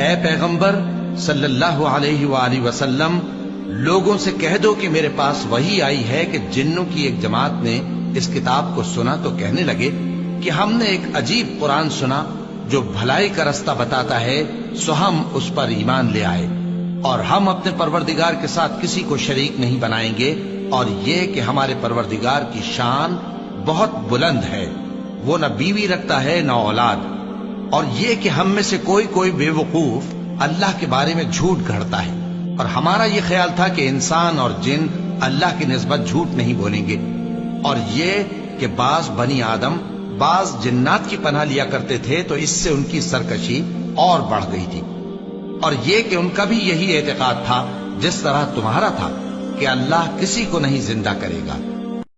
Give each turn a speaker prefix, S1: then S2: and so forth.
S1: ए पैगंबर सल्लल्लाहु अलैहि वसल्लम, लोगों से कह दो कि मेरे पास वही आई है कि जिन्नों की एक जमात ने इस किताब को सुना तो कहने लगे कि हमने एक अजीब कुरान सुना जो भलाई का रास्ता बताता है, सो हम उस पर ईमान ले आए और हम अपने परवरदिगार के साथ किसी को शरीक नहीं बनाएंगे, और ये कि हमारे परवरदिगार की शान बहुत बुलंद है, वो न बीवी रखता है न औलाद, और ये कि हम में से कोई कोई बेवकूफ अल्लाह के बारे में झूठ गढ़ता है, और हमारा ये ख्याल था कि इंसान और जिन अल्लाह की निस्बत झूठ नहीं बोलेंगे, और ये कि बाज बनी आदम बाज जिन्नात की पनाह लिया करते थे तो इससे उनकी सरकशी और बढ़ गई थी, और ये कि उनका भी यही एतकाद था जिस तरह तुम्हारा था कि अल्लाह किसी को नहीं जिंदा करेगा।